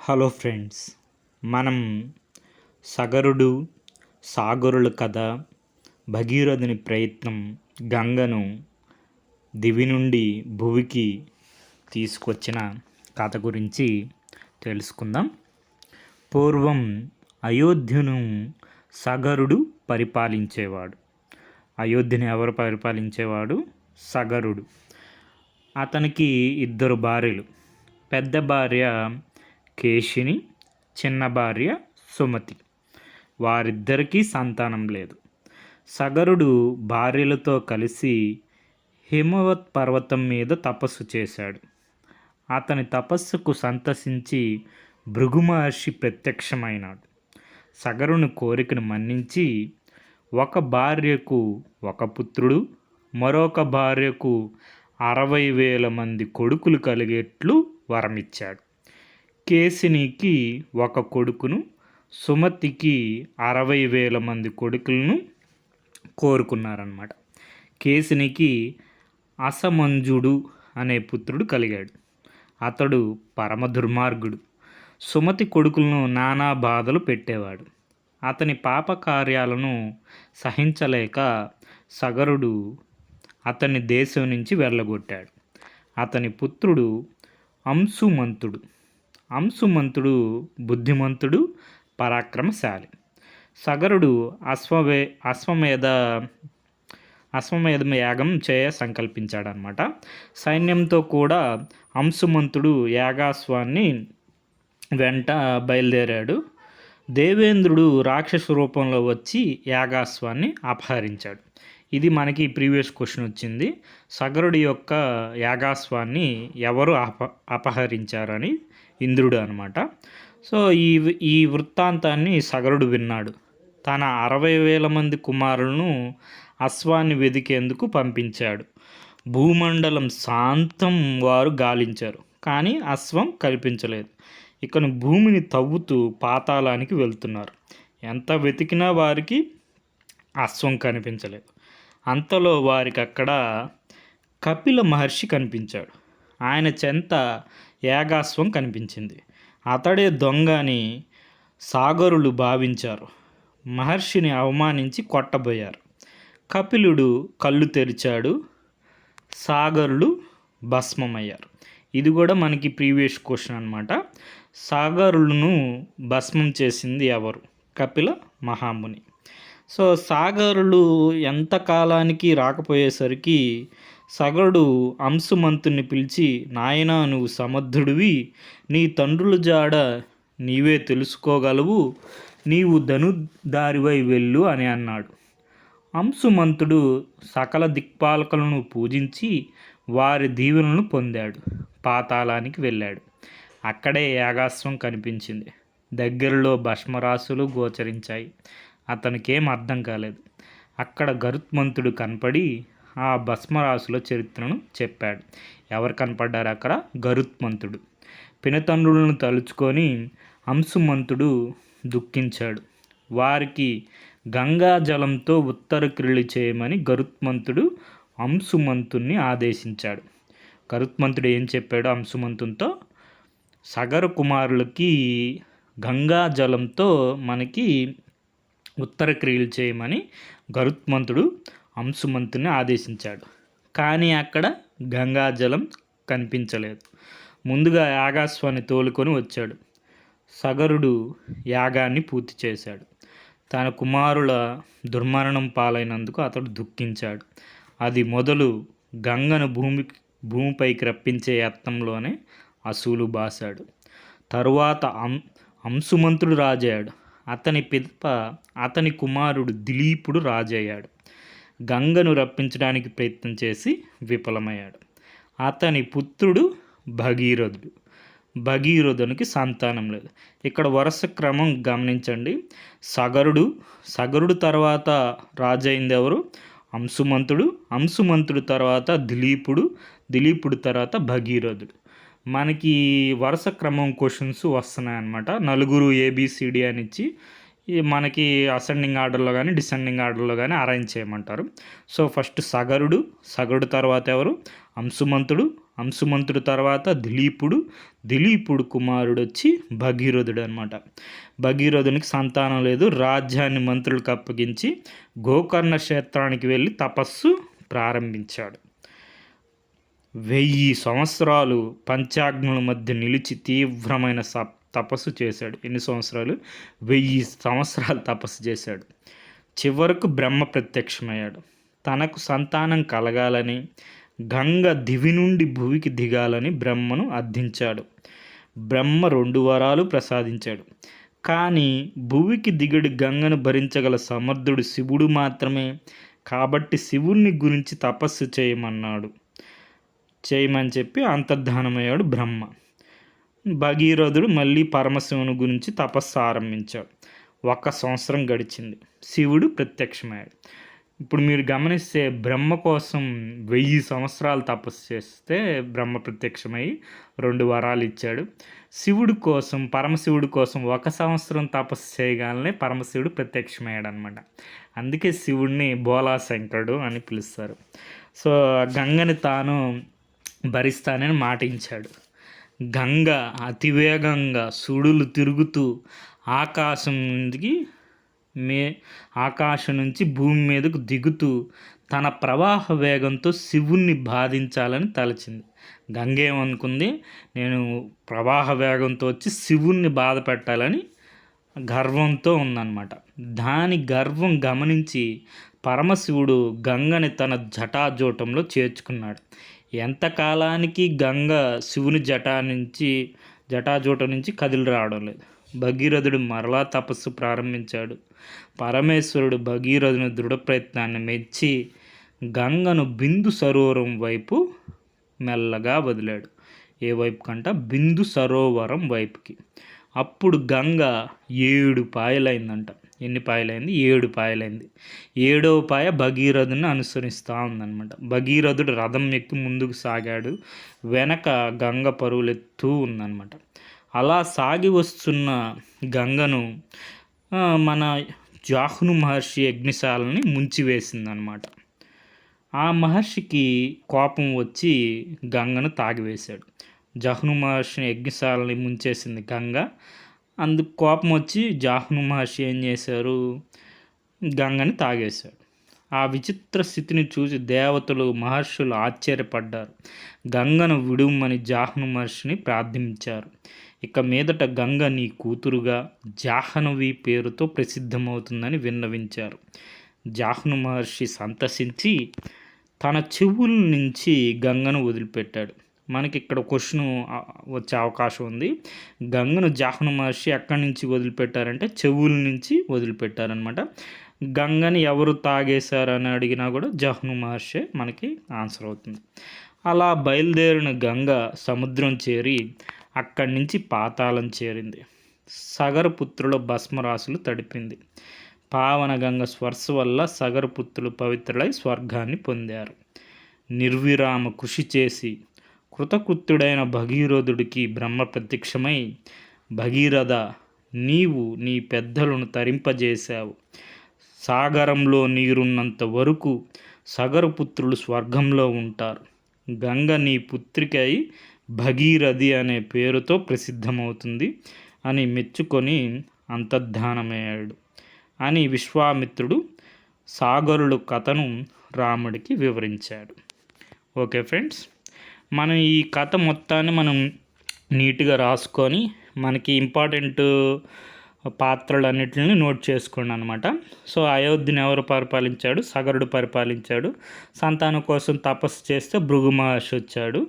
Hello friends, మనం సగరుడు, సాగరుల కథ, భగీరథుని ప్రయత్నం, గంగను దివి నుండి భువికి తీసుకొచ్చిన కథ గురించి తెలుసుకుందాం. పూర్వం అయోధ్యను సగరుడు పరిపాలించేవాడు. అయోధ్యని ఎవరు పరిపాలించేవాడు? సగరుడు. అతనికి ఇద్దరు భార్యలు. పెద్ద భార్య కేశిని, చిన్న భార్య సుమతి. వారిద్దరికీ సంతానం లేదు. సగరుడు భార్యలతో కలిసి హిమవత్ పర్వతం మీద తపస్సు చేశాడు. అతని తపస్సుకు సంతసించి భృగు మహర్షి ప్రత్యక్షమైనాడు. సగరుని కోరికను మన్నించి ఒక భార్యకు ఒక పుత్రుడు, మరొక భార్యకు 60,000 మంది కొడుకులు కలిగేట్లు వరమిచ్చాడు. కేశినికి ఒక కొడుకును, సుమతికి 60,000 మంది కొడుకులను కోరుకున్నారన్నమాట. కేశినికి అసమంజుడు అనే పుత్రుడు కలిగాడు. అతడు పరమ దుర్మార్గుడు. సుమతి కొడుకులను నానా బాధలు పెట్టేవాడు. అతని పాప కార్యాలను సహించలేక సగరుడు అతన్ని దేశం నుంచి వెళ్ళగొట్టాడు. అతని పుత్రుడు అంశుమంతుడు. అంశుమంతుడు బుద్ధిమంతుడు, పరాక్రమశాలి. సగరుడు అశ్వమేధ యాగం చేయ సంకల్పించాడనమాట. సైన్యంతో కూడా అంశుమంతుడు యాగాశ్వాన్ని వెంట బయలుదేరాడు. దేవేంద్రుడు రాక్షస రూపంలో వచ్చి యాగాశ్వాన్ని అపహరించాడు. ఇది మనకి ప్రీవియస్ క్వశ్చన్ వచ్చింది. సగరుడి యొక్క యాగాశ్వాన్ని ఎవరు అపహరించారని ఇంద్రుడు అనమాట. సో ఈ వృత్తాంతాన్ని సగరుడు విన్నాడు. తన 60,000 మంది కుమారులను అశ్వాన్ని వెదికేందుకు పంపించాడు. భూమండలం శాంతం వారు గాలించారు, కానీ అశ్వం కల్పించలేదు. ఇకను భూమిని తవ్వుతూ పాతాళానికి వెళ్తున్నారు. ఎంత వెతికినా వారికి అశ్వం కనిపించలేదు. అంతలో వారికి అక్కడ కపిల మహర్షి కనిపించాడు. ఆయన చెంత యాగాశ్వం కనిపించింది. అతడే దొంగ అని సాగరులు భావించారు. మహర్షిని అవమానించి కొట్టబోయారు. కపిలుడు కళ్ళు తెరిచాడు. సాగరులు భస్మమయ్యారు. ఇది కూడా మనకి ప్రీవియస్ క్వశ్చన్ అనమాట. సాగరులను భస్మం చేసింది ఎవరు? కపిల మహాముని. సో సాగరులు ఎంత కాలానికి రాకపోయేసరికి సగరుడు అంశుమంతుని పిలిచి, నాయనా, నువ్వు సమర్థుడివి, నీ తండ్రుల జాడ నీవే తెలుసుకోగలవు, నీవు ధనుర్ధారివై వెళ్ళు అని అన్నాడు. అంశుమంతుడు సకల దిక్పాలకులను పూజించి వారి దీవెనలను పొందాడు. పాతాళానికి వెళ్ళాడు. అక్కడే యాగాశ్వం కనిపించింది. దగ్గరలో భస్మరాశులు గోచరించాయి. అతనికేం అర్థం కాలేదు. అక్కడ గరుత్మంతుడు కనపడి ఆ భస్మరాశుల చరిత్రను చెప్పాడు. ఎవరు కనపడ్డారు అక్కడ? గరుత్మంతుడు. పినతండ్రులను తలుచుకొని అంశుమంతుడు దుఃఖించాడు. వారికి గంగా జలంతో ఉత్తర క్రియలు చేయమని గరుత్మంతుడు అంశుమంతుణ్ణి ఆదేశించాడు. గరుత్మంతుడు ఏం చెప్పాడు అంశుమంతునితో? సగర కుమారులకి గంగా జలంతో మనకి ఉత్తర క్రియలు చేయమని గరుత్మంతుడు అంశుమంతుని ఆదేశించాడు. కానీ అక్కడ గంగాజలం కనిపించలేదు. ముందుగా యాగాశ్వాన్ని తోలుకొని వచ్చాడు. సగరుడు యాగాన్ని పూర్తి చేశాడు. తన కుమారుల దుర్మరణం పాలైనందుకు అతడు దుఃఖించాడు. అది మొదలు గంగను భూమిపైకి రప్పించే యత్నంలోనే అసూలు బాసాడు. తరువాత అంశుమంతుడు రాజయ్యాడు. అతని పిదప అతని కుమారుడు దిలీపుడు రాజయ్యాడు. గంగను రప్పించడానికి ప్రయత్నం చేసి విఫలమయ్యాడు. అతని పుత్రుడు భగీరథుడు. భగీరథునికి సంతానం లేదు. ఇక్కడ వరుస క్రమం గమనించండి. సగరుడు తర్వాత రాజైంది ఎవరు? అంశుమంతుడు. అంశుమంతుడు తర్వాత దిలీపుడు తర్వాత భగీరథుడు. మనకి వరుస క్రమం క్వశ్చన్స్ వస్తున్నాయి అన్నమాట. నలుగురు ఏబిసిడి అని ఇచ్చి మనకి అసెండింగ్ ఆర్డర్లో కానీ డిసెండింగ్ ఆర్డర్లో కానీ అరేంజ్ చేయమంటారు. సో ఫస్ట్ సగరుడు తర్వాత ఎవరు? అంశుమంతుడు, అంశుమంతుడు తర్వాత దిలీపుడు కుమారుడు వచ్చి భగీరథుడు అనమాట. భగీరథునికి సంతానం లేదు. రాజ్యాన్ని మంత్రులకు అప్పగించి గోకర్ణ క్షేత్రానికి వెళ్ళి తపస్సు ప్రారంభించాడు. 1000 సంవత్సరాలు పంచాగ్నుల మధ్య నిలిచి తీవ్రమైన తపస్సు చేశాడు. ఎన్ని సంవత్సరాలు? 1000 సంవత్సరాలు తపస్సు చేశాడు. చివరకు బ్రహ్మ ప్రత్యక్షమయ్యాడు. తనకు సంతానం కలగాలని, గంగ దివి నుండి భూమికి దిగాలని బ్రహ్మను అర్థించాడు. బ్రహ్మ 2 వరాలు ప్రసాదించాడు. కానీ భూమికి దిగడి గంగను భరించగల సమర్థుడు శివుడు మాత్రమే. కాబట్టి శివుణ్ణి గురించి తపస్సు చేయమని చెప్పి అంతర్ధానమయ్యాడు బ్రహ్మ. భగీరథుడు మళ్ళీ పరమశివుని గురించి తపస్సు ఆరంభించాడు. 1 సంవత్సరం గడిచింది. శివుడు ప్రత్యక్షమయ్యాడు. ఇప్పుడు మీరు గమనిస్తే బ్రహ్మ కోసం 1000 సంవత్సరాలు తపస్సు చేస్తే బ్రహ్మ ప్రత్యక్షమై 2 వరాలు ఇచ్చాడు. పరమశివుడి కోసం 1 సంవత్సరం తపస్సు చేయగానే పరమశివుడు ప్రత్యక్షమయ్యాడు అనమాట. అందుకే శివుడిని బోలాశంకరుడు అని పిలుస్తారు. సో గంగని తాను భరిస్తానని మాటించాడు. గంగ అతివేగంగా సుడులు తిరుగుతూ ఆకాశం నుంచి భూమి మీదకు దిగుతూ తన ప్రవాహ వేగంతో శివుణ్ణి బాధించాలని తలచింది. గంగ ఏమనుకుంది, నేను ప్రవాహ వేగంతో వచ్చి శివుణ్ణి బాధ పెట్టాలని గర్వంతో ఉందన్నమాట. దాని గర్వం గమనించి పరమశివుడు గంగని తన జటాజూటంలో చేర్చుకున్నాడు. ఎంతకాలానికి గంగ శివుని జటాజూటం నుంచి కదిలి రావడం లేదు. భగీరథుడు మరలా తపస్సు ప్రారంభించాడు. పరమేశ్వరుడు భగీరథుని దృఢ ప్రయత్నాన్ని మెచ్చి గంగను బిందు సరోవరం వైపు మెల్లగా వదిలాడు. ఏ వైపు కంట? బిందు సరోవరం వైపుకి. అప్పుడు గంగ 7 పాయలైందంట. ఎన్ని పాయలైంది? 7 పాయలైంది. 7వ పాయ భగీరథుని అనుసరిస్తూ ఉందన్నమాట. భగీరథుడు రథం ఎక్కి ముందుకు సాగాడు. వెనక గంగ పరుగులెత్తూ ఉందన్నమాట. అలా సాగి వస్తున్న గంగను మన జాహ్ను మహర్షి అగ్నిశాలని ముంచివేసిందనమాట. ఆ మహర్షికి కోపం వచ్చి గంగను తాగివేశాడు. జాహ్ను మహర్షిని అగ్నిశాలని ముంచేసింది గంగ. అందుకు కోపం వచ్చి జాహ్ను మహర్షి ఏం చేశారు, గంగని తాగేశాడు. ఆ విచిత్ర స్థితిని చూసి దేవతలు, మహర్షులు ఆశ్చర్యపడ్డారు. గంగను విడుమని జాహ్ను మహర్షిని ప్రార్థించారు. ఇక మీదట గంగ నీ కూతురుగా జాహ్నవి పేరుతో ప్రసిద్ధమవుతుందని విన్నవించారు. జాహ్ను మహర్షి సంతసించి తన చెవుల నుంచి గంగను వదిలిపెట్టాడు. మనకి ఇక్కడ క్వశ్చన్ వచ్చే అవకాశం ఉంది. గంగను జాహ్ను మహర్షి ఎక్కడి నుంచి వదిలిపెట్టారంటే చెవుల నుంచి వదిలిపెట్టారనమాట. గంగని ఎవరు తాగేశారని అడిగినా కూడా జాహ్ను మహర్షి మనకి ఆన్సర్ అవుతుంది. అలా బయలుదేరిన గంగ సముద్రం చేరి అక్కడి నుంచి పాతాళం చేరింది. సగరపుత్రుల భస్మరాశులు తడిపింది. పావన గంగ స్పర్శ వల్ల సగరపుత్రులు పవిత్రులై స్వర్గాన్ని పొందారు. నిర్విరామ కృషి చేసి కృతకృత్యుడైన భగీరథుడికి బ్రహ్మ ప్రత్యక్షమై, భగీరథ, నీవు నీ పెద్దలను తరింపజేశావు. సాగరంలో నీరున్నంత వరకు సగరపుత్రులు స్వర్గంలో ఉంటారు. గంగ నీ పుత్రికై భగీరథి అనే పేరుతో ప్రసిద్ధమవుతుంది అని మెచ్చుకొని అంతర్ధానమయ్యాడు అని విశ్వామిత్రుడు సాగరుడు కథను రాముడికి వివరించాడు. ఓకే ఫ్రెండ్స్, మనం ఈ కథ మొత్తాన్ని మనం నీట్గా రాసుకొని మనకి ఇంపార్టెంట్ పాత్రలన్నిటిని నోట్ చేసుకోండి అనమాట. సో అయోధ్యని ఎవరు పరిపాలించాడు? సగరుడు పరిపాలించాడు. సంతానం కోసం తపస్సు చేస్తే భృగు మహర్షి వచ్చాడు,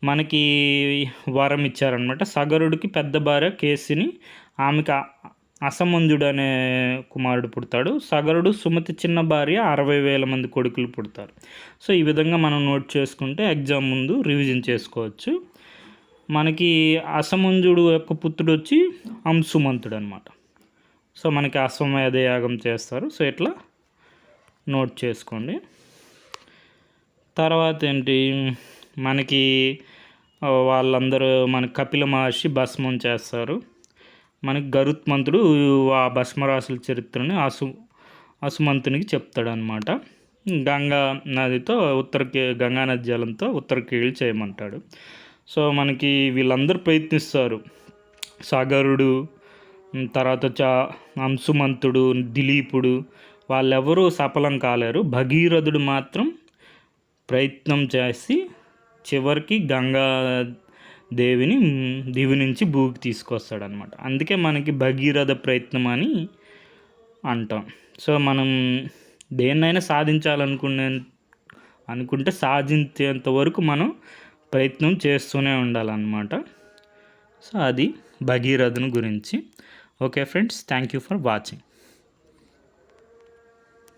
మనకి వరం ఇచ్చారనమాట. సగరుడికి పెద్ద భార్య కేసిని, ఆమెకు అసమంజుడు అనే కుమారుడు పుడతాడు. సగరుడు సుమతి చిన్న భార్య 60,000 మంది కొడుకులు పుడతారు. సో ఈ విధంగా మనం నోట్ చేసుకుంటే ఎగ్జామ్ ముందు రివిజన్ చేసుకోవచ్చు. మనకి అసమంజుడు యొక్క పుత్రుడు వచ్చి అంశుమంతుడు అనమాట. సో మనకి అశ్వమేధ యాగం చేస్తారు. సో ఇట్లా నోట్ చేసుకోండి. తర్వాత ఏంటి, మనకి వాళ్ళందరూ మన కపిల మహర్షి భస్మం చేస్తారు. మనకి గరుత్మంతుడు ఆ భస్మరాశుల చరిత్రని అసుమంతునికి చెప్తాడనమాట. గంగా నదితో గంగా నది జలంతో ఉత్తరకేళి చేయమంటాడు. సో మనకి వీళ్ళందరూ ప్రయత్నిస్తారు. సాగరుడు, తర్వాత అంశుమంతుడు, దిలీపుడు, వాళ్ళెవరూ సఫలం కాలేరు. భగీరథుడు మాత్రం ప్రయత్నం చేసి చివరికి గంగా దేవిని దివి నుంచి భూమికి తీసుకొస్తాడనమాట. అందుకే మనకి భగీరథ ప్రయత్నం అని అంటాం. సో మనం దేన్నైనా అనుకుంటే సాధించేంత వరకు మనం ప్రయత్నం చేస్తూనే ఉండాలన్నమాట. సో అది భగీరథుని గురించి. Okay friends, thank you for watching.